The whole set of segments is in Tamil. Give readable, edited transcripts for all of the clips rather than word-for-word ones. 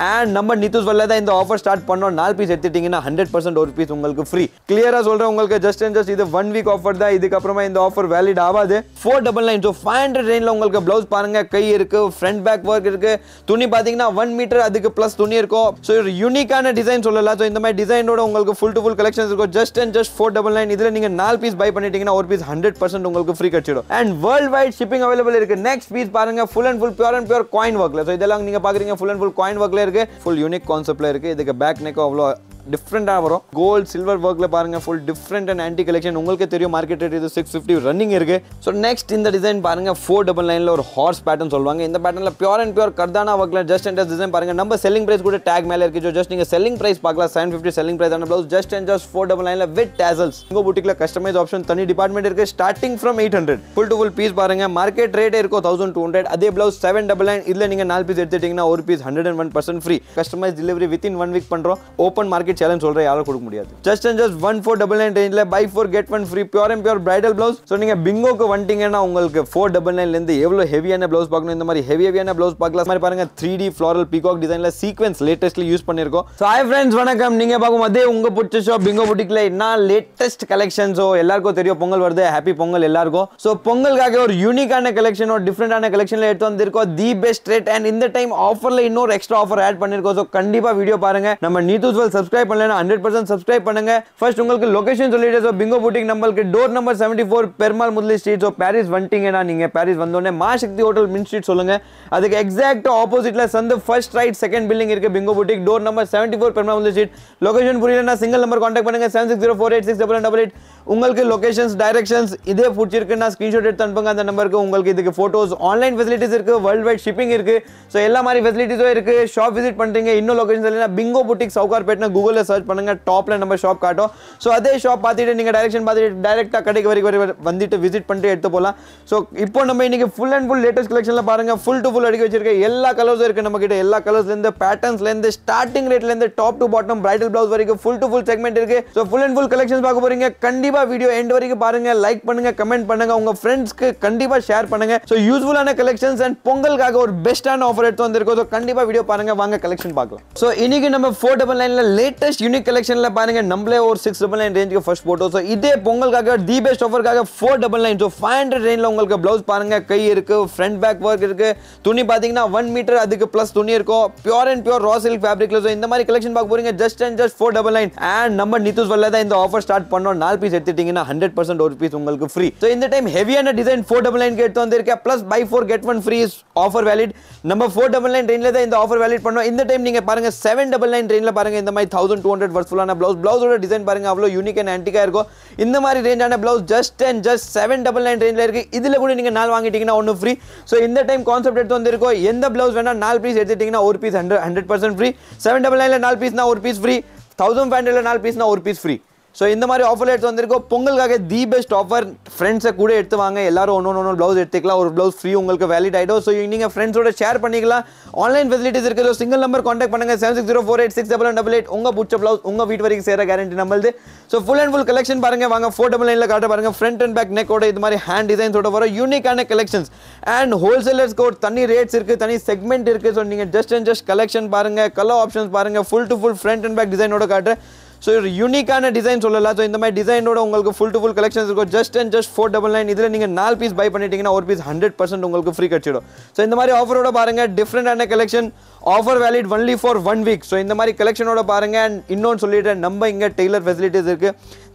அண்ட் நம்ம நித்துஸ் வல்ல தான் இந்த ஆஃபர் ஸ்டார்ட் பண்ணோம் 4 பீஸ் எடுத்துட்டீங்கன்னா 100% ஒரு பீஸ் உங்களுக்கு ஃப்ரீ கிளியரா சொல்றேன் உங்களுக்கு ஜஸ்ட் அண்ட் ஜஸ்ட் இது 1 வீக் ஆஃபர் தான் இதுக்கு அப்புறமா இந்த ஆஃபர் வேலிட் ஆகாது 499 so 500 ரேஞ்ச்ல உங்களுக்கு ப்ளவுஸ் பாருங்க கை இருக்கு ஃப்ரண்ட் பேக் வர்க் இருக்கு துணி பாத்தீங்கன்னா 1 மீட்டர் அதுக்கு பிளஸ் துணி இருக்கும் சோ ஒரு யூனிக்கான டிசைன் சொல்லலாம் சோ இந்த மாதிரி டிசைனோட உங்களுக்கு ஃபுல் டு ஃபுல் கலெக்ஷன்ஸ் இருக்கும் ஜஸ்ட் அண்ட் ஜஸ்ட் 499 இதுல நீங்க 4 பீஸ் பை பண்ணிட்டீங்கன்னா ஒரு பீஸ் 100% உங்களுக்கு ஃப்ரீ கிடைச்சிடும் and world wide shipping available இருக்கு நெக்ஸ்ட் பீஸ் பாருங்க full and full pure coin வர்க்ல சோ இதெல்லாம் நீங்க பாக்குறீங்க ஃபுல் அண்ட் ஃபுல் காயின் வர்க்ல இருக்கு ஃபுல் யூனிக் கான்செப்ட்ல இருக்கு இதுக்கு பேக் நெக் அவ்வளோ டிஃப்ரெண்டா வரும் கோல்ட் சில்வர் வர்க்ல பாருங்க full different and antique collection உங்களுக்கு தெரியும் மார்க்கெட் ரேட் இது 650 ரன்னிங் இருக்கு சோ நெக்ஸ்ட் இந்த டிசைன் பாருங்க 499 ல ஒரு ஹார்ஸ் பேட்டர்ன் சொல்வாங்க இந்த பேட்டர்ன்ல பியூர் கர்தானா வர்க்ல ஜஸ்ட் அண்ட் ஜஸ்ட் டிசைன் பாருங்க நம்ம செல்லிங் பிரைஸ் கூட டேக் மேல இருக்கு ஜஸ்ட் நீங்க செல்லிங் பிரைஸ் பார்க்கலாம் 750 செல்லிங் பிரைஸ் ஆன ப்ளவுஸ் ஜஸ்ட் அண்ட் ஜஸ்ட் 499 ல வித் டேசல்ஸ் உங்க பூட்டிக்ல கஸ்டமைஸ் ஆப்ஷன் தனி டிபார்ட்மெண்ட் இருக்கு starting from 800 full to full piece பாருங்க மார்க்கெட் ரேட் இருக்கும் 1200 அதே ப்ளவுஸ் 799 இதுல நீங்க 4 பீஸ் எடுத்துட்டீங்கன்னா ஒரு piece 101% free customise delivery within 1 week பண்றோம் ஓபன் மார்க்கெட் சேலஞ்ச் சொல்றேன் யாரும் முடியாது just and just 1499 ரேஞ்ச்ல buy 4 get 1 free pure and pure bridal blouse so நீங்க பிங்கோக்கு வந்துட்டீங்கன்னா உங்களுக்கு 499 ல இருந்து எவ்வளவு ஹெவியான ப்ளவுஸ் பார்க்கணும் இந்த மாதிரி ஹெவியான ப்ளவுஸ் பார்க்கலாம் மாதிரி பாருங்க 3D floral peacock டிசைன்ல சீக்வென்ஸ் லேட்டஸ்ட்லி யூஸ் பண்ணிருக்கோம் சோ ஹாய் फ्रेंड्स வணக்கம் நீங்க பாக்கும் அதே உங்க பிடிச்ச ஷாப் பிங்கோ புட்டிக்ல என்ன லேட்டஸ்ட் கலெக்ஷன்ஸோ எல்லாருக்கும் தெரியும் பொங்கல் வருது ஹேப்பி பொங்கல் எல்லாருக்கும் சோ பொங்கலுக்காக ஒரு யூனிக்கான கலெக்ஷன் ஒரு டிஃபரெண்டான கலெக்ஷன்ல எடுத்து வந்திருக்கோம் தி பெஸ்ட் ரேட் அண்ட் இந்த டைம் ஆஃபர்ல இன்னொரு எக்ஸ்ட்ரா ஆஃபர் ஆட் பண்ணிருக்கோம் சோ கண்டிப்பா வீடியோ பாருங்க நம்ம நீத்துஸ்வல் சப்ஸ்கிரைப் பண்ணலனா 100% சப்ஸ்கிரைப் பண்ணுங்க ஃபர்ஸ்ட் உங்களுக்கு லொகேஷன் சொல்லிட்டே சோ பிங்கோ புட்டிக் நம்மளுக்கு door number 74 Perumal Mudali street so Paris வந்துட்டீங்கன்னா நீங்க பாரிஸ் வந்தோனே மாசக்தி ஹோட்டல் மின் ஸ்ட்ரீட் சொல்லுங்க அதுக்கு எக்ஸாக்ட் ஆப்போசிட்ல சந்து ஃபர்ஸ்ட் ரைட் செகண்ட் பில்டிங் இருக்கு Bingo boutique door number 74 Perumal Mudali street location புரியலனா சிங்கிள் நம்பர் கான்டாக்ட் பண்ணுங்க 7604868888 உங்களுக்கு லொகேஷன்ஸ் டைரக்ஷன்ஸ் இதே பிடிச்சிருக்குன்னா ஸ்கிரீன்ஷாட் எடுத்து அனுப்புங்க அந்த நம்பருக்கு உங்களுக்கு இதுக்கு போட்டோஸ் ஆன்லைன் ஃபெசிலிட்டிஸ் இருக்கு வேர்ல்ட் வைட் ஷிப்பிங் இருக்கு சோ எல்லா மாதிரி ஃபெசிலிட்டிஸும் இருக்கு ஷாப் விசிட் பண்றீங்க இன்னும் லொகேஷன் இல்லனா பிங்கோ புட்டிக் சவுகார்பேட்னா கூகுள்ல சர்ச் பண்ணுங்க டாப்ல நம்ம ஷாப் காட்டும் சோ அதே ஷாப் பார்த்துட்டு நீங்க டைரக்ஷன் பார்த்துட்டு டைரக்ட்டா கடைக்கு வரைக்கும் வந்துட்டு விசிட் பண்ணிட்டு எடுத்து போலாம் சோ இப்போ நம்ம இன்னைக்கு ஃபுல் அண்ட் ஃபுல் லேட்டஸ்ட் கலெக்ஷன்ல பாருங்க ஃபுல் டு ஃபுல் அடிக்க வச்சிருக்க எல்லா கலர்ஸும் இருக்கு நம்ம கிட்ட எல்லா கலர்ஸ்ல இருந்து பேட்டர்ன்ஸ்ல இருந்து ஸ்டார்டிங் ரேட்ல இருந்து top to bottom bridal blouse வரைக்கும் ஃபுல் டு ஃபுல் செக்மெண்ட் இருக்கு so full and full collections பார்க்க போறீங்க கண்டிப்பா வீடியோ எண்ட் வரைக்கும் பாருங்க லைக் பண்ணுங்க கமெண்ட் பண்ணுங்க உங்க ஃப்ரெண்ட்ஸ்க்கு கண்டிப்பா ஷேர் பண்ணுங்க சோ யூஸ்ஃபுல்லான கலெக்ஷன்ஸ் அண்ட் பொங்கலுக்காக ஒரு பெஸ்டான ஆஃபர் எடுத்து வந்திருக்கோம் சோ கண்டிப்பா வீடியோ பாருங்க வாங்க கலெக்ஷன் பார்க்கலாம் சோ இன்னைக்கு நம்ம 499 ல லேட்டஸ்ட் யூனிக் கலெக்ஷன்ல பாருங்க நம்மளே ஒரு 699 ரேஞ்சுக்கு ஃபர்ஸ்ட் போட்டோ சோ இதே பொங்கலுக்காக தி பெஸ்ட் ஆஃபர்க்காக 499 சோ 500 ரேஞ்ச்ல உங்களுக்கு ப்ளவுஸ் பாருங்க கை இருக்கு ஃப்ரண்ட் பேக் வர்க் இருக்கு துணி பாத்தீங்கன்னா 1 மீட்டர் அதுக்கு பிளஸ் துணி இருக்கும் pure and pure raw silk ஃபேப்ரிக்ல சோ இந்த மாதிரி கலெக்ஷன் பார்க்க போறீங்க ஜஸ்ட் அண்ட் ஜஸ்ட் 499 அண்ட் நம்ம நித்துஸ் வல்ல தான் இந்த ஆஃபர் ஸ்டார்ட் பண்ணோம் 4 பீஸ் எடுத்துட்டீங்கன்னா 100% ஒரு பீஸ் உங்களுக்கு ஃப்ரீ சோ இந்த டைம் ஹெவியான டிசைன் 499 எடுத்து வந்திருக்கேன் plus buy 4 get 1 free offer valid நம்ம 499 ரேஞ்ச்ல தான் இந்த ஆஃபர் வேலிட் பண்ணோம் இந்த டைம் நீங்க பாருங்க 799 ரேஞ்ச்ல பாருங்க இந்த மாதிரி 1200 வர்ஸ்ஃபுல்லான ப்ளவுஸோட டிசைன் பாருங்க அவ்வளவு யூனிக் அண்ட் ஆன்டிகா இருக்கும் இந்த மாதிரி ரேஞ்சான ப்ளவுஸ் ஜஸ்ட் அண்ட் ஜஸ்ட் 799 ரேஞ்ச்ல இருக்கு இதுல கூட நீங்க 4 வாங்கிட்டீங்கன்னா ஒன்னு ஃப்ரீ சோ இந்த டைம் கான்செப்ட் எடுத்து வந்திருக்கோம் எந்த ப்ளவுஸ் வேணா 4 பீஸ் எடுத்துட்டீங்கன்னா ஒரு பீஸ் 100% ஃப்ரீ 799 ல 4 பீஸ்னா ஒரு பீஸ் ஃப்ரீ 1500 ல 4 பீஸ்னா ஒரு பீஸ் ஃப்ரீ சோ இந்த மாதிரி ஆஃபர் எடுத்து வந்திருக்கோம் பொங்கலுக்காக தி பெஸ்ட் ஆஃபர் ஃப்ரெண்ட்ஸை கூட எடுத்து வாங்க எல்லாரும் ஒன்று ப்ளவுஸ் எடுத்துக்கலாம் ஒரு ப்ளவுஸ் ஃப்ரீ உங்களுக்கு வேலிட் ஆகிடும் ஸோ நீங்கள் ஃப்ரெண்ட்ஸோட ஷேர் பண்ணிக்கலாம் ஆன்லைன் ஃபெசிலிட்டிஸ் இருக்குது சிங்கிள் நம்பர் கான்டாக்ட் பண்ணுங்க 7604868888 உங்கள் பிடிச்ச ப்ளவுஸ் உங்கள் வீட்டு வரைக்கும் சேர கேரண்டி நம்மளுது so full and full collection பாருங்க வாங்க 499 காட்ட பாருங்க ஃப்ரண்ட் அண்ட் பேக் நெக்கோட இது மாதிரி ஹேண்ட் டிசைன்ஸோட வர யூனிக்கான கலெக்ஷன்ஸ் அண்ட் ஹோல்சேலர்ஸ்க்கு ஒரு தனி ரேட்ஸ் இருக்குது தனி செக்மெண்ட் இருக்குது ஸோ நீங்கள் ஜஸ்ட் அண்ட் ஜஸ்ட் கலெக்ஷன் பாருங்க கலர் ஆப்ஷன்ஸ் பாருங்க full to full front and back டிசைனோட காட்டுறேன் சோ ஒரு யூனிக்கான டிசைன் சொல்லலாம் சோ இந்த மாதிரி டிசைனோட உங்களுக்கு ஃபுல் டு ஃபுல் கலெக்ஷன்ஸ் இருக்கும் ஜஸ்ட் அண்ட் ஜஸ்ட் 499 இதுல நீங்க 4 பீஸ் பை பண்ணிட்டீங்கன்னா ஒரு பீஸ் 100% உங்களுக்கு ஃப்ரீ கிடைச்சிடும் சோ இந்த மாதிரி ஆஃபரோட பாருங்க டிஃபரெண்டான collection offer valid only for 1 week so இந்த மாதிரி கலெக்ஷனோட பாருங்க அண்ட் இன்னொன்னு சொல்லிட்டேன் நம்ம இங்க டெய்லர் ஃபெசிலிட்டிஸ் இருக்கு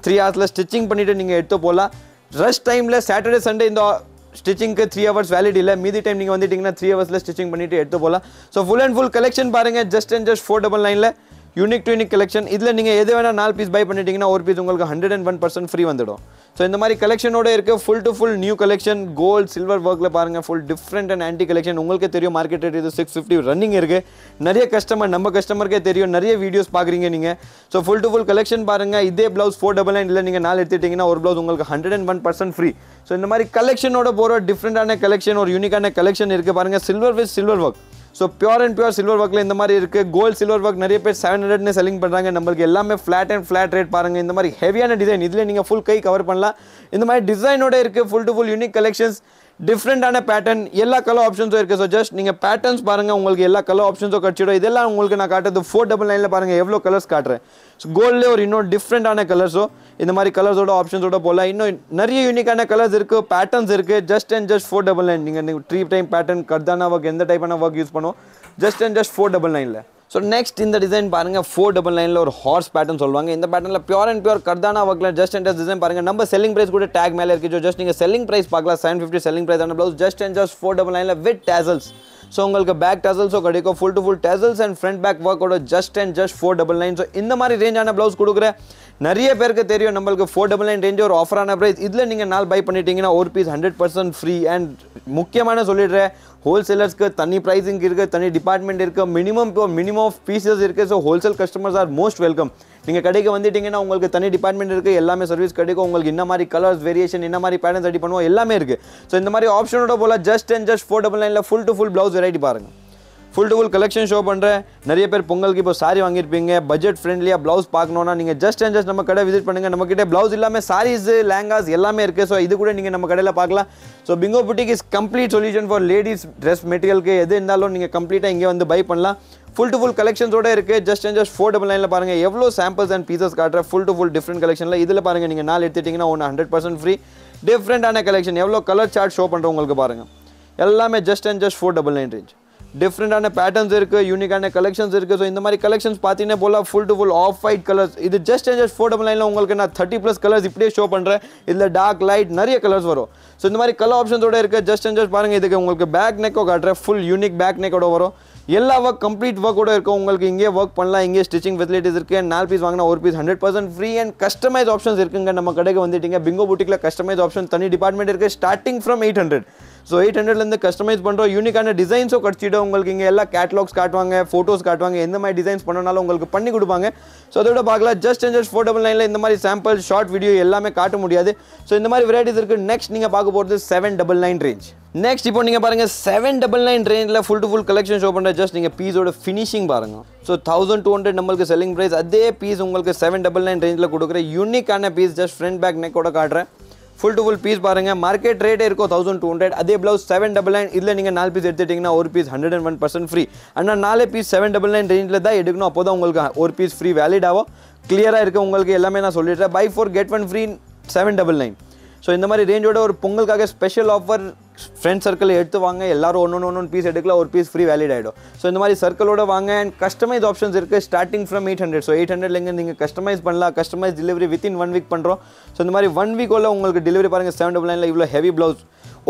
3 ஹவர்ஸ்ல ஸ்டிச்சிங் பண்ணிட்டு நீங்க எடுத்து போலாம் ரஷ் டைம்ல சாட்டர்டே சண்டே இந்த ஸ்டிச்சிங்க்கு 3 ஹவர்ஸ் வேலிட் இல்லை மீதி டைம் நீங்கள் வந்துட்டீங்கன்னா 3 ஹவர்ஸ்ல ஸ்டிச்சிங் பண்ணிட்டு எடுத்து போகலாம் so full and full collection பாருங்க just and just 499 unique to unique collection இதில் நீங்கள் எது வேணால் 4 பீஸ் பை பண்ணிட்டீங்கன்னா ஒரு பீஸ் உங்களுக்கு 101% ஃப்ரீ வந்துடும் ஸோ இந்த மாதிரி கலெக்ஷனோட இருக்குது full to full new collection gold silver ஒர்க்கில் பாருங்கள் full different and antique collection உங்களுக்கு தெரியும் மார்க்கெட் ரேட் இது 650 ரன்னிங் இருக்குது நிறைய கஸ்டமர் நம்ம கஸ்டமருக்கே தெரியும் நிறைய வீடியோஸ் பார்க்குறீங்க நீங்கள் so full to full collection பாருங்கள் இதே ப்ளவுஸ் 499 இல்லை நீங்கள் 4 எடுத்துட்டிங்கன்னா ஒரு ப்ளவுஸ் உங்களுக்கு 101% ஃப்ரீ ஸோ இந்த மாதிரி கலெக்ஷனோட போகிற டிஃப்ரெண்டான கலெக்ஷன் ஒரு யூனிக்கான கலெக்ஷன் இருக்குது பாருங்கள் silver with silver work so pure and pure silver ஒர்க்கில் இந்த மாதிரி இருக்குது கோல்ட் சில்வர் ஒர்க் நிறைய பேர் 700 செல்லிங் பண்ணுறாங்க நம்மளுக்கு எல்லாமே ஃப்ளாட் அண்ட் ஃப்ளாட் ரேட் பாருங்கள் இந்த மாதிரி ஹெவியான டிசைன் இதில் நீங்கள் ஃபுல் கை கவர் பண்ணலாம் இந்த மாதிரி டிசைனோட இருக்குது full to full unique collections டிஃப்ரெண்டான பேட்டர்ன் எல்லா கலர் ஆப்ஷன்ஸும் இருக்குது. ஸோ ஜஸ்ட் நீங்கள் பேட்டர்ன்ஸ் பாருங்கள், உங்களுக்கு எல்லா கலர் ஆப்ஷன்ஸும் கிடச்சிடும். இதெல்லாம் உங்களுக்கு நான் காட்டுறது 499 பாருங்கள் எவ்வளோ கலர்ஸ் காட்டுறேன். ஸோ கோல்ட்லேயே ஒரு இன்னும் டிஃப்ரெண்டான கலர்ஸோ இந்த மாதிரி கலர்ஸோட ஆப்ஷன்ஸோட போகலாம். இன்னும் நிறைய யூனிக்கான கலர்ஸ் இருக்குது, பேட்டர்ன்ஸ் இருக்குது. ஜஸ்ட் 499 நீங்கள் 3 டைம் பேட்டர்ன் கர்தானா ஒர்க் எந்த டைப்பான ஒர்க் யூஸ் பண்ணுவோம். ஜஸ்ட் 499. ஸோ நெக்ஸ்ட் இந்த டிசைன் பாருங்கள் 499 ஒரு ஹார்ஸ் பேட்டர்ன் சொல்லுவாங்க. இந்த பேட்டர்னில் பியூர் அண்ட் பியூர் கர்தானா ஒர்க்கில் ஜஸ்ட் டிசைன் பாருங்கள். நம்ம செல்லிங் ப்ரைஸ் கூட டேக் மேலே இருக்குது. ஜஸ்ட் நீங்கள் செல்லிங் ப்ரைஸ் பார்க்கலாம் 750 செல்லிங் ப்ரைஸ் ஆன blouse just 499 with tassels. So உங்களுக்கு பேக் டேசல்ஸும் கிடைக்கும், full to full tassels and front back ஒர்க்கோட ஜஸ்ட் 499. ஸோ இந்த மாதிரி ரேஞ்சான ப்ளவுஸ் கொடுக்குற நிறைய பேருக்கு தெரியும் நம்மளுக்கு 499 ரேஞ்ச் ஒரு ஆஃபரான ப்ரைஸ். இதில் நீங்கள் 4 பை பண்ணிட்டீங்கன்னா ஒரு பீஸ் 100% ஃப்ரீ. அண்ட் முக்கியமான சொல்லிடுறேன், ஹோல்சேலர்ஸ்க்கு தனி ப்ரைஸிங் இருக்குது, தனி டிபார்ட்மெண்ட் இருக்குது, மினிமம் ஆஃப் பீசஸ் இருக்குது. So wholesale customers are most welcome. நீங்கள் கடைக்கு வந்துட்டீங்கன்னா உங்களுக்கு தனி டிபார்ட்மெண்ட் இருக்குது, எல்லாமே சர்வீஸ் கிடைக்கும். உங்களுக்கு இந்த மாதிரி கலர்ஸ் வேரியேஷன் இந்த மாதிரி பேட்டர்ன்ஸ் ரெடி பண்ணுவோம், எல்லாமே இருக்குது. ஸோ இந்த மாதிரி ஆப்ஷனோட போல just 499 full to full blouse variety பாருங்கள். Full to full collection show பண்ணுறேன். நிறைய பேர் பொங்கலுக்கு இப்போ சாரி வாங்கியிருப்பீங்க, பட்ஜெட் ஃப்ரெண்ட்லியாக ப்ளவுஸ் பார்க்கணுன்னா நீங்கள் ஜஸ்ட் நம்ம கடை விசிட் பண்ணுங்கள். நம்மக்கிட்ட ப்ளவுஸ் இல்லாமல் சாரீஸ் லேங்காஸ் எல்லாமே இருக்குது. ஸோ இது கூட நீங்கள் நம்ம கடையில் பார்க்கலாம். So Bingo boutique is complete solution for ladies dress மெட்டீரியலுக்கு எது இருந்தாலும் நீங்கள் கம்ப்ளீட்டாக இங்கே வந்து பை பண்ணலாம். ஃபுல் டு ஃபுல் கலெக்ஷன்ஸோட இருக்குது. ஜஸ்ட் 499 பாருங்கள் எவ்வளோ சாம்பிள்ஸ் அண்ட் பீசஸ் காட்டுற ஃபுல் டு ஃபுல் டிஃப்ரெண்ட் கலெக்ஷனில். இதில் பாருங்கள் நீங்கள் 4 எடுத்துட்டிங்கன்னா 100% ஃப்ரீ. டிஃப்ரெண்டான கலெக்ஷன் எவ்வளோ கலர் சார்ட் ஷோ பண்ணுறோம் உங்களுக்கு பாருங்கள். எல்லாமே ஜஸ்ட் 499 ரேஞ்ச். டிஃப்ரெண்டான பேட்டர்ன்ஸ் இருக்குது, யூனிக்கான கலெக்ஷன்ஸ் இருக்குது. ஸோ இந்த மாதிரி கலெக்ஷன்ஸ் பார்த்தீங்கன்னா போல full to full off white colours. இது ஜஸ்ட் 499 உங்களுக்கு நான் 30+ கலர்ஸ் இப்படியே ஷோ பண்ணுறேன். இதில் டார்க் லைட் நிறைய கலர்ஸ் வரும். ஸோ இந்த மாதிரி கலர் ஆப்ஷன்ஸோட இருக்குது. ஜஸ்ட் பாருங்கள், இதுக்கு உங்களுக்கு பேக் நெக்கோ காட்டுறேன். ஃபுல் யூனிக் பேக் நெக்கோட வரும். எல்லா ஒர்க் கம்ப்ளீட் ஒர்க்கோட இருக்கும். உங்களுக்கு இங்கே ஒர்க் பண்ணலாம், இங்கே ஸ்டிச்சிங் ஃபெசிலிட்டிஸ் இருக்குது. 4 பீஸ் வாங்கினா ஒரு piece 100% free. And customise options இருக்குங்க. நம்ம கடைக்கு வந்துட்டீங்க, பிங்கோ புட்டிக்கில் கஸ்டமைஸ் ஆப்ஷன் தனி டிபார்ட்மெண்ட் இருக்குது. Starting from 800. ஸோ 800லேருந்து கஸ்டமைஸ் பண்ணுறோம். யூனிக்கான டிசைன்ஸும் கிடச்சிடும். உங்களுக்கு இங்கே எல்லா கேட்லாக்ஸ் காட்டுவாங்க, ஃபோட்டோஸ் காட்டுவாங்க, எந்த மாதிரி டிசைன்ஸ் பண்ணனாலும் உங்களுக்கு பண்ணி கொடுப்பாங்க. ஸோ அதோட பார்க்கலாம். ஜஸ்ட் 499 இந்த மாதிரி சாம்பிள் ஷார்ட் வீடியோ எல்லாமே காட்ட முடியாது. ஸோ இந்த மாதிரி வெரைட்டிஸ் இருக்குது. நெக்ஸ்ட் நீங்கள் பார்க்க போகிறது 799 ரேஞ்ச். நெக்ஸ்ட் இப்போ நீங்கள் பாருங்கள் 799 ரேஞ்சில் full to full collection show பண்ணுற. ஜஸ்ட் நீங்கள் பீஸோட ஃபினிஷிங் பாருங்கள். ஸோ 1200 நம்மளுக்கு செல்லிங் ப்ரைஸ். அதே பீஸ் உங்களுக்கு 799 ரேஞ்சில் கொடுக்குற யூனிக்கான பீஸ். ஜஸ்ட் ஃப்ரண்ட் பேக் நெக்கோட காட்டுறேன். ஃபுல் டு ஃபுல் பீஸ் பாருங்கள். மார்க்கெட் ரேட்டே இருக்கும் 1200. அதே ப்ளவுஸ் 799. இதில் நீங்கள் 4 பீஸ் எடுத்துட்டிங்கன்னா ஒரு பீஸ் 101% ஃப்ரீ. ஆனால் 4 பீஸ் 799 ரேஞ்சில் தான் எடுக்கணும். அப்போ தான் உங்களுக்கு ஒரு பீஸ் ஃப்ரீ வேலிட் ஆகும். கிளியராக இருக்குது உங்களுக்கு எல்லாமே நான் சொல்லிடுறேன். By 4 get 1 free 799. ஸோ இந்த மாதிரி ரேஞ்சோட ஒரு பொங்கலுக்காக ஸ்பெஷல் ஆஃபர். ஃப்ரெண்ட் சர்க்கிள் எடுத்து வாங்க, எல்லாரும் ஒன்று பீஸ் எடுக்கலாம், ஒரு பீஸ் ஃப்ரீ வேலிட் ஆகிடும். ஸோ இந்த மாதிரி சர்க்கிளோட வாங்க. அண்ட் கஸ்டமைஸ் ஆப்ஷன்ஸ் இருக்குது ஸ்டார்டிங் ஃப்ரம் 800. ஸோ 800லேருந்து நீங்கள் கஸ்டமைஸ் பண்ணலாம். கஸ்டமைஸ் டெலிவரி வித்தின் 1 வீக் பண்ணுறோம். ஸோ இந்த மாதிரி 1 வீக்குள்ள உங்களுக்கு டெலிவரி பாருங்கள். 799 இவ்வளோ heavy blouse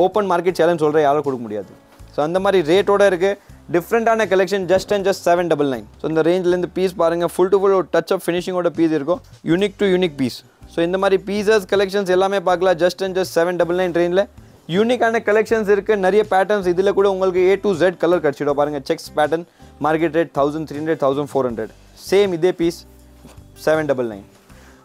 open market challenge சொல்கிறேன், யாரும் கொடுக்க முடியாது. ஸோ அந்த மாதிரி ரேட்டோட இருக்குது. டிஃப்ரெண்டான கலெக்ஷன். ஜஸ்ட் 799. ஸோ இந்த ரேஞ்சிலேருந்து பீஸ் பாருங்கள். ஃபுல் டு ஃபுல் ஒரு டச் ஆஃப் ஃபினிஷிங்கோட பீஸ் இருக்கும். Unique to unique piece. So இந்த மாதிரி பீசஸ் கலெக்ஷன்ஸ் எல்லாமே பார்க்கலாம். ஜஸ்ட் 799 ரேஞ்சில் யூனிக்கான கலெக்ஷன்ஸ் இருக்குது. நிறைய பேட்டர்ன்ஸ். இதில் கூட உங்களுக்கு A to Z கலர் கிடச்சிடும் பாருங்கள். Sex pattern. Market rate 1300 1400. Same இதே பீஸ் 799.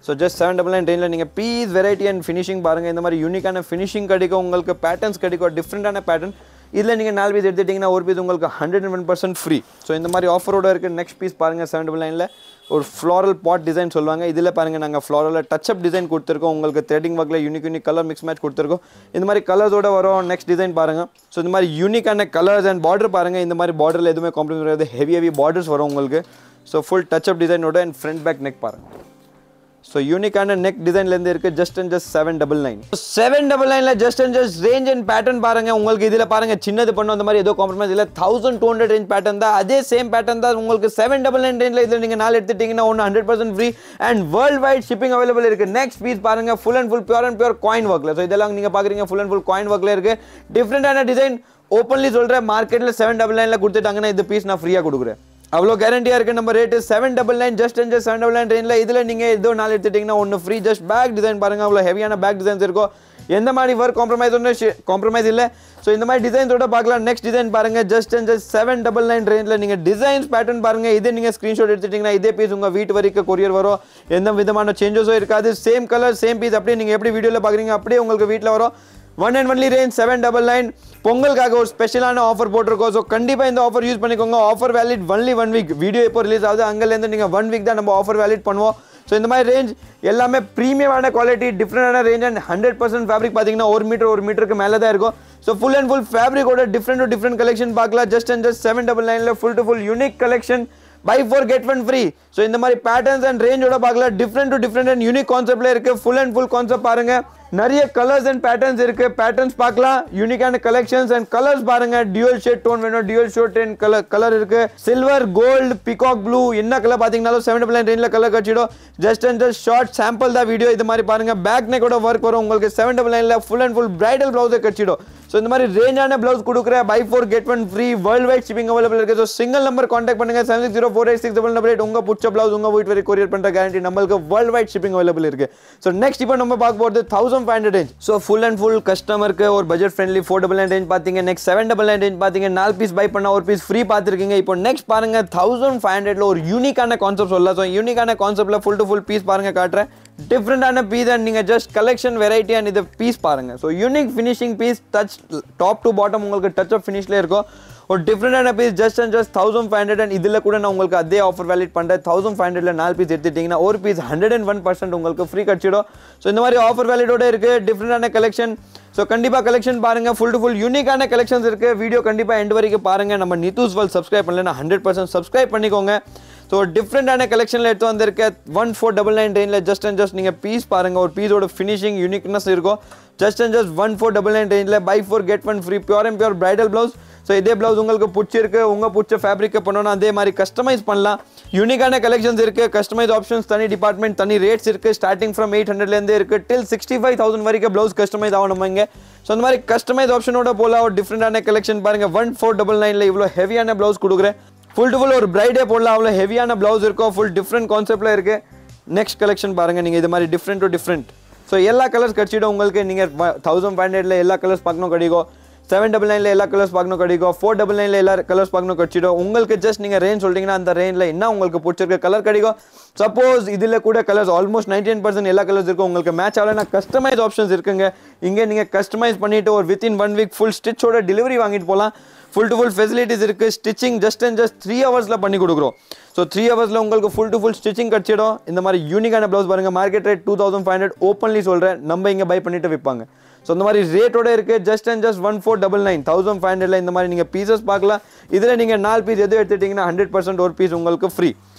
ஸோ ஜஸ்ட் 799 ரேஞ்சில் நீங்கள் பீஸ் வெரைட்டி அண்ட் ஃபினிஷிங் பாருங்கள். இந்த மாதிரி யூனிக்கான ஃபினிஷிங் கிடைக்கும். உங்களுக்கு பேட்டர்ன்ஸ் கிடைக்கும், டிஃப்ரெண்டான பேட்டர்ன். இதில் நீங்கள் 4 பீஸ் எடுத்துட்டிங்கன்னா ஒரு பீஸ் உங்களுக்கு 101% ஃப்ரீ. ஸோ இந்த மாதிரி ஆஃபரோட இருக்குது. நெக்ஸ்ட் பீஸ் பாருங்கள் 799 ஒரு ஃப்ளாரல் பாட் டிசைன் சொல்லுவாங்க. இதில் பாருங்கள் நாங்கள் ஃப்ளாரலில் டச் அப் டிசைன் கொடுத்துருக்கோம். உங்களுக்கு த்ரெட்டிங் ஒர்க்கில் யூனிக் கலர் மிக்ஸ் மேட்ச் கொடுத்துருக்கோம். இந்த மாதிரி கலர்ஸோட வரும். நெக்ஸ்ட் டிசைன் பாருங்கள். ஸோ இந்த மாதிரி யூனிக்கான கலர்ஸ் அண்ட் பார்டர் பாருங்கள். இந்த மாதிரி பார்டரில் எதுவுமே காம்ப்ரமைஸ் கிடையாது. ஹெவி பார்டர்ஸ் வரும் உங்களுக்கு. ஸோ ஃபுல் டச் அப் டிசைனோட அண்ட் ஃப்ரண்ட் பேக் நெக் பாருங்கள். ஸோ யூனிக்கான நெக் டிசைன்லேருந்து இருக்குது. Just 799. 799 just range and pattern பாருங்கள். உங்களுக்கு இதில் பாருங்கள் சின்னது பண்ணும் அந்த மாதிரி ஏதோ காம்ப்ரமைஸ் இல்லை. 1200 ரேஞ்ச் பேட்டர்ன் தான். அதே சேம் பேட்டர்ன் தான் உங்களுக்கு 799 ரேஞ்சில். இதில் நீங்கள் 4 எடுத்துட்டிங்கன்னா 100% free and world wide shipping available இருக்குது. நெக்ஸ்ட் பீஸ் பாருங்கள். Full and full pure coin ஒர்க்கில். ஸோ இதெல்லாம் நீங்கள் பார்க்குறீங்க ஃபுல் அண்ட் ஃபுல் காயின் ஒர்க்கில் இருக்குது. டிஃப்ரெண்டான டிசைன். ஓப்பன்லி சொல்கிறேன், மார்க்கெட்டில் 799 கொடுத்துட்டாங்கன்னா இந்த பீஸ் நான் ஃப்ரீயாக கொடுக்குறேன். அவ்வளோ கேரண்டியாக இருக்குது. நம்ம ரேட்டு 799. ஜஸ்ட் 799 ரேஞ்சில். இதில் நீங்கள் ஏதோ 4 எடுத்துட்டிங்கன்னா ஒன்று ஃப்ரீ. ஜஸ்ட் பேக் டிசைன் பாருங்கள். அவ்வளோ ஹெவியான பேக் டிசைன்ஸ் இருக்கும். எந்த மாதிரி ஒர்க் காம்ப்ரமைஸ் இல்லை. ஸோ இந்த மாதிரி டிசைன்ஸோட பார்க்கலாம். நெக்ஸ்ட் டிசைன் பாருங்கள். ஜஸ்ட் 799 ரேஞ்சில் நீங்கள் டிசைன்ஸ் பேட்டர்ன் பாருங்கள். இதே நீங்கள் ஸ்க்ரீன்ஷாட் எடுத்துட்டிங்கன்னா இதே பீஸ் உங்கள் வீட்டு வரைக்கும் கொரியர் வரும். எந்த விதமான சேஞ்சஸும் இருக்காது. சேம் கலர் சேம் பீஸ் அப்படியே நீங்கள் எப்படி வீடியோவில் பார்க்குறீங்க அப்படியே உங்களுக்கு வீட்டில் வரும். 1 and only range 799. பொங்கலுக்காக ஒரு ஸ்பெஷலான ஆஃபர் போட்டிருக்கோம். ஸோ கண்டிப்பாக இந்த ஆஃபர் யூஸ் பண்ணிக்கோங்க. Offer valid only 1 week. Video எப்போ ரிலீஸ் ஆகுது அங்கேருந்து நீங்கள் 1 வீக் தான் நம்ம ஆஃபர் வேலிட் பண்ணுவோம். ஸோ இந்த மாதிரி ரேஞ்ச் எல்லாமே ப்ரீமியமான குவாலிட்டி, டிஃப்ரெண்டான ரேஞ்ச் அண்ட் 100% ஃபேப்ரிக் பார்த்தீங்கன்னா 1 மீட்டருக்கு மேலே தான் இருக்கும். So So full and full fabric order different to different collection பார்க்கலாம் just and just 799 full to full unique collection buy 4 get 1 free. So இந்த மாதிரி patterns and range ஓட பார்க்கலாம் different to different and unique conceptல இருக்கு full and full concept பாருங்க நிறைய கலர்ஸ் அண்ட் பேட்டர்ன்ஸ் இருக்கு பேட்டர்ன்ஸ் பார்க்கலாம் யூனிக்கான கலெக்ஷன்ஸ் அண்ட் கலர்ஸ் பாருங்க டியூல் ஷேட் டோன் வேணும் டியூல் ஷேட் டோன் கலர் இருக்கு சில்வர் கோல்ட் பீகாக் ப்ளூ என்ன கலர் பாத்தீங்கனாலும் 799 ரேஞ்சில கலர் கட்சிடும் just and just short sample தான் வீடியோ இது மாதிரி பாருங்க பேக் நெக்கோட ஒர்க் வரும் உங்களுக்கு 799 full and full bridal blouse கட்சிடும் ஸோ இந்த மாதிரி ரேஞ்சான ப்ளவுஸ் கொடுக்குற buy 4 get 1 free world wide shipping available இருக்கு ஸோ சிங்கிள் நம்பர் கான்டாக்ட் பண்ணுங்க 76048688 உங்க பிடிச்ச ப்ளவுஸ் உங்க வீட்டு வரை கொரியர் பண்ற கேரண்டி நம்மளுக்கு வேர்ல்ட் வைட் ஷிப்பிங் அவைலபிள் இருக்கு ஸோ நெக்ஸ்ட் இப்போ நம்ம பார்க்க போகிறது 1500 range so full and full கஸ்டமருக்கு ஒரு பட்ஜெட் ஃப்ரெண்ட்லி 499 ரேஞ்ச் பார்த்தீங்க நெக்ஸ்ட் 799 ரேஞ்ச் பார்த்தீங்க 4 பீஸ் பை பண்ணா ஒரு பீஸ் ஃப்ரீ பார்த்துருக்கீங்க இப்போ நெக்ஸ்ட் பாருங்க 1500ல ஒரு யூனிக்கான கான்செப்ட் சொல்லலாம் ஸோ யூனிக்கான கான்செப்ட்ல ஃபுல் டு ஃபுல் பீஸ் பாருங்க காட்டுறேன் டிஃப்ரெண்டான பீஸ் அண்ட் நீங்கள் ஜஸ்ட் கலெக்ஷன் வெரைட்டி அண்ட் இது பீஸ் பாருங்க so unique finishing piece touch top to bottom உங்களுக்கு டச் ஆஃப் ஃபினிஷ்ல இருக்கும் ஒரு டிஃப்ரெண்டான piece just and just 1500 and இதில் கூட நான் உங்களுக்கு அதே ஆஃபர் வேலிட் பண்ணுறேன் 1500ல 4 பீஸ் எடுத்துட்டீங்கன்னா ஒரு பீஸ் 101% உங்களுக்கு ஃப்ரீ கிடச்சிடும் ஸோ இந்த மாதிரி ஆஃபர் வேலிடோட இருக்கு டிஃப்ரெண்டான கலெக்ஷன் ஸோ கண்டிப்பாக கலெக்ஷன் பாருங்க ஃபுல் டு ஃபுல் யூனிக்கான கலெக்ஷன்ஸ் இருக்கு வீடியோ கண்டிப்பாக எண்ட் வரைக்கும் பாருங்க நம்ம நித்தூஸ் வேர்ல்ட் சப்ஸ்கிரைப் பண்ணலன்னா 100% சப்ஸ்கிரைப் பண்ணிக்கோங்க ஸோ டிஃப்ரெண்டான கலெக்ஷனில் எடுத்து வந்திருக்க 1499 ரேஞ்சில் ஜஸ்ட் அண்ட் ஜஸ்ட் நீங்கள் பீஸ் பாருங்கள் ஒரு பீஸோட ஃபினிஷிங் யூனிக்னஸ் இருக்கும் ஜஸ்ட் அண்ட் ஜஸ்ட் 1499 ரேஞ்சில் buy 4 get 1 free pure and pure bridal blouse so இதே ப்ளவுஸ் உங்களுக்கு பிடிச்சிருக்கு உங்கள் பிடிச்ச ஃபேப்ரிக்கை பண்ணணும் அதே மாதிரி கஸ்டமைஸ் பண்ணலாம் யூனிக்கான கலெக்ஷன்ஸ் இருக்குது கஸ்டமைஸ் ஆப்ஷன்ஸ் தனி டிபார்ட்மெண்ட் தனி ரேட்ஸ் இருக்குது ஸ்டார்டிங் ஃப்ரம் 800லேருந்து இருக்குது டில் 65,000 வரைக்கும் ப்ளவுஸ் கஸ்டமைஸ் ஆகணும் இங்கே ஸோ அந்த மாதிரி கஸ்டமைஸ் ஆப்ஷனோட போல ஒரு டிஃப்ரெண்டான கலெக்ஷன் பாருங்கள் 1499 இவ்வளோ ஹெவியான ப்ளவுஸ் கொடுக்குறேன் ஃபுல் டு ஃபுல் ஒரு பிரைடே போடலாம் அவ்வளோ ஹெவியான ப்ளவுஸ் இருக்கும் ஃபுல் டிஃப்ரெண்ட் கான்செப்டில் இருக்குது நெக்ஸ்ட் கலெக்ஷன் பாருங்கள் நீங்கள் இது மாதிரி டிஃப்ரெண்ட் டு டிஃப்ரெண்ட் ஸோ எல்லா கலர்ஸ் கிடச்சிடும் உங்களுக்கு நீங்கள் 1500ல எல்லா கலர்ஸ் பார்க்கணும் கிடைக்கும் 799ல எல்லா கலர்ஸ் பார்க்கணும் கிடைக்கும் 499ல எல்லா கலர்ஸ் பார்க்கணும் கிடைச்சிடும் உங்களுக்கு ஜஸ்ட் நீங்கள் ரேஞ்ச் சொல்லிட்டீங்கன்னா அந்த ரேஞ்சில் என்ன உங்களுக்கு பிடிச்சிருக்க கலர் கிடைக்கும் சப்போஸ் இதில் கூட கலர்ஸ் ஆல்மோஸ்ட் 99% எல்லா கலர்ஸ் இருக்கும் உங்களுக்கு மேட்ச் ஆகலைன்னா கஸ்டமைஸ் ஆப்ஷன்ஸ் இருக்குங்க இங்கே நீங்கள் கஸ்டமைஸ் பண்ணிவிட்டு ஒரு வித்தின் 1 வீக் ஃபுல் ஸ்டிச்சோட டெலிவரி வாங்கிட்டு போகலாம் ஃபுல் டு ஃபுல் ஃபெசிலிட்டிஸ் இருக்குது ஸ்டிச்சிங் ஜஸ்ட் அண்ட் ஜஸ்ட் 3 ஹவர்ஸில் பண்ணி கொடுக்குறோம் ஸோ 3 ஹவர்ஸில் உங்களுக்கு ஃபுல் டு ஃபுல் ஸ்டிச்சிங் கிடச்சிடும் இந்த மாதிரி யூனிக்கான ப்ளவுஸ் பாருங்கள் மார்க்கெட் ரேட் 2500 ஓப்பன்லி சொல்கிறேன் நம்ம இங்கே பை பண்ணிட்டு விற்பாங்க ஸோ இந்த மாதிரி ரேட்டோட இருக்குது ஜஸ்ட் அண்ட் ஜஸ்ட் 1499 1500ல இந்த மாதிரி நீங்கள் பீசஸ் பார்க்கலாம் இதில் நீங்கள் 4 பீஸ் எது எடுத்துட்டிங்கன்னா 100% ஒரு பீஸ் உங்களுக்கு ஃப்ரீ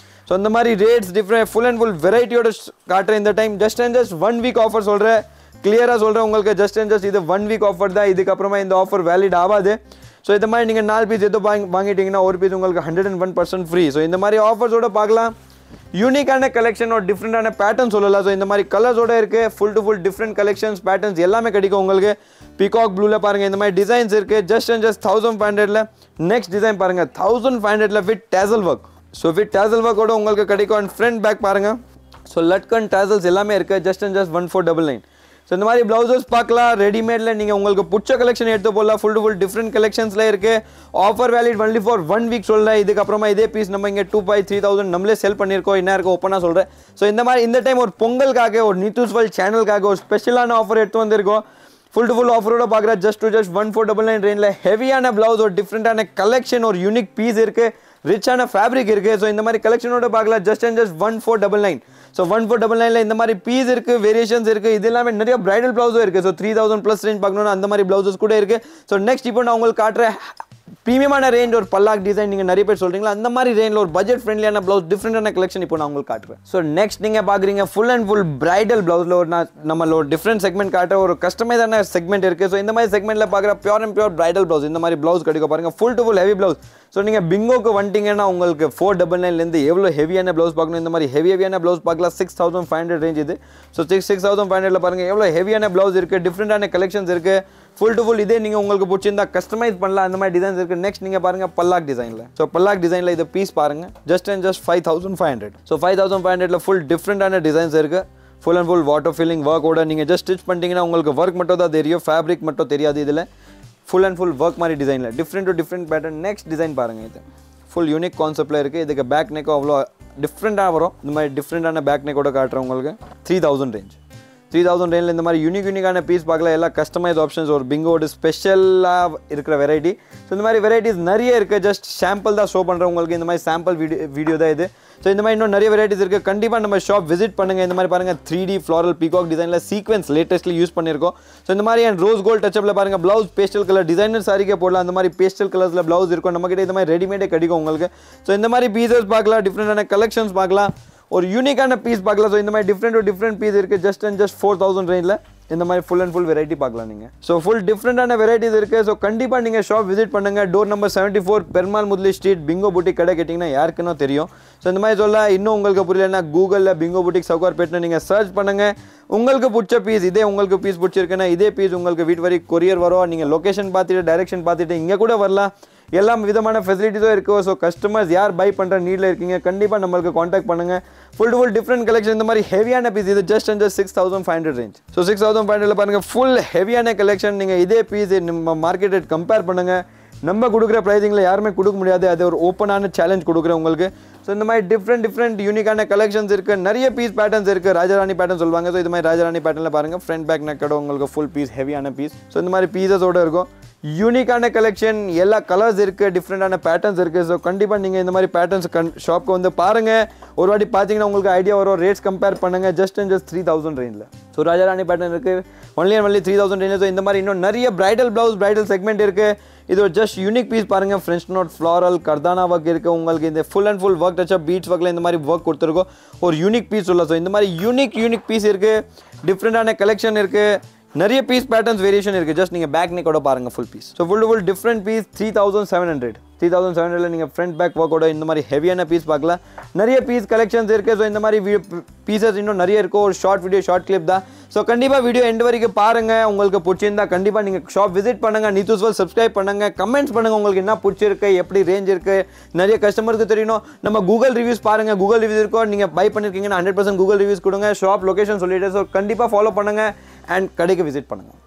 ஸோ இந்த மாதிரி rates different full and full வெரைட்டியோட காட்டுறேன் இந்த time just and just 1 week offer சொல்கிறேன் கிளியராக சொல்கிறேன் உங்களுக்கு ஜஸ்ட் அண்ட் ஜஸ்ட் இது 1 வீக் ஆஃபர் தான் இதுக்கப்புறமா இந்த ஆஃபர் வேலிட் ஆகாது ஸோ இந்த மாதிரி நீங்கள் 4 பீஸ் எதோ வாங்கிட்டீங்கன்னா ஒரு பீஸ் உங்களுக்கு 101% ஃப்ரீ ஸோ இந்த மாதிரி ஆஃபர்ஸோட பார்க்கலாம் யூனிக்கான கலெக்ஷன் ஒரு டிஃப்ரெண்டான பேட்டர்ன் சொல்லலாம் ஸோ இந்த மாதிரி கலர்ஸோட இருக்குது full to full different collections patterns எல்லாமே கிடைக்கும் உங்களுக்கு பீகாக் ப்ளூவில் பாருங்கள் இந்த மாதிரி டிசைன்ஸ் இருக்குது ஜஸ்ட் அண்ட் ஜஸ்ட் 1500ல நெக்ஸ்ட் டிசைன் பாருங்கள் 1500ல with tassel work so with tassel ஒர்க்கோட உங்களுக்கு கிடைக்கும் அண்ட் ஃப்ரண்ட் பேக் பாருங்கள் ஸோ லட்கன் டேசல்ஸ் எல்லாமே இருக்குது ஜஸ்ட் அண்ட் ஜஸ்ட் 1499 ஸோ இந்த மாதிரி ப்ளவுசஸ் பார்க்கலாம் ரெடிமேடில் நீங்கள் உங்களுக்கு பிடிச்ச கலெக்ஷன் எடுத்து போடலாம் ஃபுல் டு ஃபுல் டிஃப்ரெண்ட் கலெக்ஷன்ஸில் இருக்குது offer valid only for 1 week சொல்கிறேன் இதுக்கப்புறமா இதே பீஸ் நம்ம இங்கே 2,500-3,000 நம்மளே செல் பண்ணியிருக்கோம் என்ன இருக்கும் ஓப்பனாக சொல்கிறேன் ஸோ இந்த மாதிரி இந்த டைம் ஒரு பொங்கலுக்காக ஒரு நித்தூஸ் வேர்ல்ட் சேனலுக்காக ஒரு ஸ்பெஷலான ஆஃபர் எடுத்து வந்திருக்கோம் ஃபுல் டு ஃபுல் ஆஃபரோட பார்க்குற ஜஸ்ட் டு ஜஸ்ட் 1499 ரேஞ்சில் ஹெவியான ப்ளவுஸ் ஒரு டிஃப்ரெண்டான கலெக்ஷன் ஒரு யூனிக் பீஸ் இருக்குது ரிச்சான ஃபேப்ரிக் இருக்குது ஸோ இந்த மாதிரி கலெக்ஷனோட பார்க்கலாம் ஜஸ்ட் அண்ட் ஜஸ்ட் 1499 ஸோ 1499ல இந்த மாதிரி பீஸ் இருக்குது வேரியேஷன்ஸ் இருக்குது இது எல்லாமே நிறைய பிரைடல் ப்ளவுஸும் இருக்குது ஸோ 3000 ப்ளஸ் ரேஞ்ச் பார்க்கணுன்னா அந்த மாதிரி ப்ளவுசஸ் கூட இருக்குது ஸோ நெக்ஸ்ட் இப்போ நான் உங்களுக்கு காட்டுறேன் ப்ரீமியமான ரேஞ்ச் ஒரு பல்லாக் டிசைன் நீங்கள் நிறைய பேர் சொல்கிறீங்களா அந்த மாதிரி ரேஞ்சில் ஒரு பட்ஜெட் ஃப்ரெண்ட்லியான ப்ளவுஸ் டிஃப்ரெண்டான கலெக்ஷன் இப்போ நான் உங்களுக்கு காட்டுறேன் ஸோ நெக்ஸ்ட் நீங்கள் பார்க்குறீங்க ஃபுல் அண்ட் ஃபுல் பிரைடல் ப்ளவுஸில் ஒரு நம்மள ஒரு டிஃப்ரெண்ட் செக்மெண்ட் காட்டுற ஒரு கஸ்டமைஸான செக்மெண்ட் இருக்குது ஸோ இந்த மாதிரி செக்மெண்ட்டில் பார்க்குற pure and pure bridal blouse இந்த மாதிரி ப்ளவுஸ் கிடைக்கும் பாருங்கள் full to full heavy blouse so நீங்கள் பிங்கோக்கு வந்துட்டீங்கன்னா உங்களுக்கு 499லேருந்து எவ்வளோ ஹெவியான ப்ளவுஸ் பார்க்கணும் இந்த மாதிரி ஹெவியான ப்ளவுஸ் பார்க்கலாம் 6500 ரேஞ்ச் இது ஸோ 6500ல பாருங்கள் எவ்வளோ ஹெவியான ப்ளவுஸ் இருக்குது டிஃப்ரெண்டான கலெக்ஷன்ஸ் இருக்குது ஃபுல் டு ஃபுல் இதே நீங்கள் உங்களுக்கு பிடிச்சிருந்தா கஸ்டமைஸ் பண்ணலாம் அந்த மாதிரி டிசைன்ஸ் இருக்குது நெக்ஸ்ட் நீங்கள் பாருங்கள் பல்லாக் டிசைனில் ஸோ பல்லாக் டிசைனில் இது பீஸ் பாருங்கள் ஜஸ்ட் அண்ட் ஜஸ்ட் 5500 ஸோ 5500ல ஃபுல் டிஃப்ரெண்டான டிசைன்ஸ் இருக்குது full and full water filling ஒர்க்கோட நீங்கள் ஜஸ்ட் ஸ்டிச் பண்ணிட்டீங்கன்னா உங்களுக்கு ஒர்க் மட்டும் தான் தெரியும் ஃபேப்ரிக் மட்டும் தெரியாது இதில் ஃபுல் அண்ட் ஃபுல் ஒர்க் மாதிரி டிசைனில் different to different pattern next design பாருங்கள் இது ஃபுல் யூனிக் கான்செப்டில் இருக்குது இதுக்கு பேக் நெக்கும் அவ்வளோ டிஃப்ரெண்ட்டாக வரும் இந்த மாதிரி டிஃப்ரெண்டான பேக் நெக்கோட காட்டுறேன் உங்களுக்கு 3000 ரேஞ்ச் 3000 ரேஞ்சில் இந்த மாதிரி யூனிக்கான பீஸ் பார்க்கலாம். எல்லாம் கஸ்டமைஸ் ஆப்ஷன்ஸ், ஒரு பிங்கோட ஸ்பெஷலாக இருக்கிற வெரைட்டி. ஸோ இந்த மாதிரி வெரைட்டிஸ் நிறைய இருக்குது. ஜஸ்ட் சாம்பிள் தான் ஷோ பண்ணுறேன் உங்களுக்கு. இந்த மாதிரி சாம்பிள் வீடியோ தான் இது. ஸோ இந்த மாதிரி இன்னும் நிறைய வெரைட்டிஸ் இருக்குது. கண்டிப்பாக நம்ம ஷாப் விசிட் பண்ணுங்கள். இந்த மாதிரி பாருங்கள் 3D ஃப்ளாரல் பீகாக் டிசைனில் சீக்வன்ஸ் லேட்டஸ்ட்லி யூஸ் பண்ணியிருக்கோம். ஸோ இந்த மாதிரி அண்ட் ரோஸ் கோல்ட் டச்சப்பில் பாருங்கள் ப்ளவுஸ் பேஸ்டல் கலர் டிசைனர் சாரிக்கே போடலாம். அந்த மாதிரி பேஸ்டல் கலர்ஸில் ப்ளவுஸ் இருக்கும் நம்மக்கிட்ட. இந்த மாதிரி ரெடிமேடே கிடைக்கும் உங்களுக்கு. ஸோ இந்த மாதிரி பீசஸ் பார்க்கலாம், டிஃப்ரெண்டான கலெக்ஷன்ஸ் பார்க்கலாம், ஒரு யூனிக்கான பீஸ் பார்க்கலாம். ஸோ இந்த மாதிரி டிஃப்ரெண்ட் பீஸ் இருக்குது. ஜஸ்ட் 4000 ரேஞ்சில் இந்த மாதிரி ஃபுல் அண்ட் ஃபுல் வெரைட்டி பார்க்கலாம் நீங்கள். ஸோ ஃபுல் டிஃப்ரெண்டான வெரைட்டிஸ் இருக்குது. ஸோ கண்டிப்பாக நீங்கள் ஷாப் விசிட் பண்ணுங்கள். Door number 74 Perumal Mudali street Bingo boutique கடை கேட்டிங்கன்னா யாருக்குன்னு தெரியும். ஸோ இந்த மாதிரி சொல்ல இன்னும் உங்களுக்கு புரியலன்னா கூகுளில் பிங்கோ புட்டிக் சவுகார்பேட்னு நீங்கள் சர்ச் பண்ணுங்கள். உங்களுக்கு பிடிச்ச பீஸ் இதே உங்களுக்கு பீஸ் பிடிச்சிருக்குன்னா இதே பீஸ் உங்களுக்கு வீட்டு வரை கொரியர் வரும். நீங்கள் லொக்கேஷன் பார்த்துட்டு டைரெக்ஷன் பார்த்துட்டு இங்கே கூட வரலாம். எல்லா விதமான ஃபெசிலிட்டிஸும் இருக்குது. ஸோ கஸ்டமர்ஸ் யார் பை பண்ணுற நீடில் இருக்கீங்க கண்டிப்பாக நம்மளுக்கு காண்டாக்ட் பண்ணுங்கள். Full different collection. இந்த மாதிரி ஹெவியான பீஸ் இது ஜஸ்ட் 6500 ரேஞ்ச். ஸோ 6500 பாருங்கள் ஃபுல் ஹெவியான கலெக்ஷன். நீங்கள் இதே பீஸ் நம்ம மார்க்கெட் ரேட் கம்பேர் பண்ணுங்கள். நம்ம கொடுக்குற ப்ரைஸிங்கில் யாருமே கொடுக்க முடியாது. அது ஒரு ஓப்பனான சேலஞ்ச் கொடுக்குறேன் உங்களுக்கு. ஸோ இந்த மாதிரி டிஃப்ரெண்ட் யூனிக்கான கலெக்ஷன்ஸ் இருக்குது. நிறைய பீஸ் பேட்டர்ன்ஸ் இருக்குது. ராஜராணி பேட்டர்ன் சொல்லுவாங்க. ஸோ இது மாதிரி ராஜராணி பேட்டர்னில் பாருங்கள் ஃப்ரண்ட் பேக் நெக்கோட உங்களுக்கு ஃபுல் பீஸ் ஹெவியான பீஸ். ஸோ இந்த மாதிரி பீஸஸோடு இருக்கும். யூனிக்கான கலெக்ஷன், எல்லா கலர்ஸ் இருக்குது, டிஃப்ரெண்டான பேட்டர்ன்ஸ் இருக்குது. ஸோ கண்டிப்பாக நீங்கள் இந்த மாதிரி பேட்டர்ன்ஸ் ஷாப்க்கு வந்து பாருங்கள். ஒரு வாட்டி பார்த்தீங்கன்னா உங்களுக்கு ஐடியா வரும். ரேட்ஸ் கம்பேர் பண்ணுங்கள். ஜஸ்ட் 3000 ரேஞ்சில். ஸோ ராஜராணி பேட்டர்ன் இருக்குது. ஒன்லி 3000 ரேஞ்சில். ஸோ இந்த மாதிரி இன்னும் நிறைய பிரைடல் ப்ளவுஸ் பிரைடல் செக்மெண்ட் இருக்குது. இது ஒரு ஜஸ்ட் யூனிக் பீஸ் பாருங்கள். ஃப்ரெஞ்ச் நோட் ஃப்ளாரல் கர்தானா ஒர்க் இருக்குது உங்களுக்கு. இந்த full and full work touch up beads ஒர்க்கில் இந்த மாதிரி ஒர்க் கொடுத்துருக்கோம். ஒரு யூனிக் பீஸ் சொல்ல. ஸோ இந்த மாதிரி யூனிக் பீஸ் இருக்குது. டிஃப்ரெண்டான கலெக்ஷன் இருக்குது. நிறைய பீஸ் பேட்டர்ன்ஸ் வேரியேஷன் இருக்குது. ஜஸ்ட் நீங்கள் பேக் நெக்கோட பாருங்கள் full piece. So full different piece 3700 நீங்கள் ஃப்ரண்ட் பேக் ஒர்க்கோட இந்த மாதிரி ஹெவியான பீஸ் பார்க்கலாம். நிறைய பீஸ் கலெக்ஷன்ஸ் இருக்குது. ஸோ இந்த மாதிரி பீசஸ் இன்னும் நிறைய இருக்கும். ஒரு ஷார்ட் வீடியோ ஷார்ட் கிளிப் தான். ஸோ கண்டிப்பாக வீடியோ எண்ட் வரைக்கும் பாருங்கள். உங்களுக்கு பிடிச்சிருந்தா கண்டிப்பாக நீங்கள் ஷாப் விசிட் பண்ணுங்கள். நீத்துஸ்வல் சப்ஸ்கிரைப் பண்ணுங்கள். கமெண்ட்ஸ் பண்ணுங்கள் உங்களுக்கு என்ன பிடிச்சிருக்கு, எப்படி ரேஞ்ச் இருக்குது. நிறைய கஸ்டமருக்கு தெரியணும். நம்ம கூகுள் ரிவ்யூஸ் பாருங்கள். கூகுள் ரிவ்யூஸ் இருக்கும். நீங்கள் பை பண்ணியிருக்கீங்கன்னா 100% கூகுள் ரிவ்யூஸ் கொடுங்க. ஷாப் லொகேஷன் சொல்லிவிட்டு. ஸோ கண்டிப்பாக ஃபாலோ பண்ணுங்கள் அண்ட் கடைக்கு விசிட் பண்ணுங்கள்.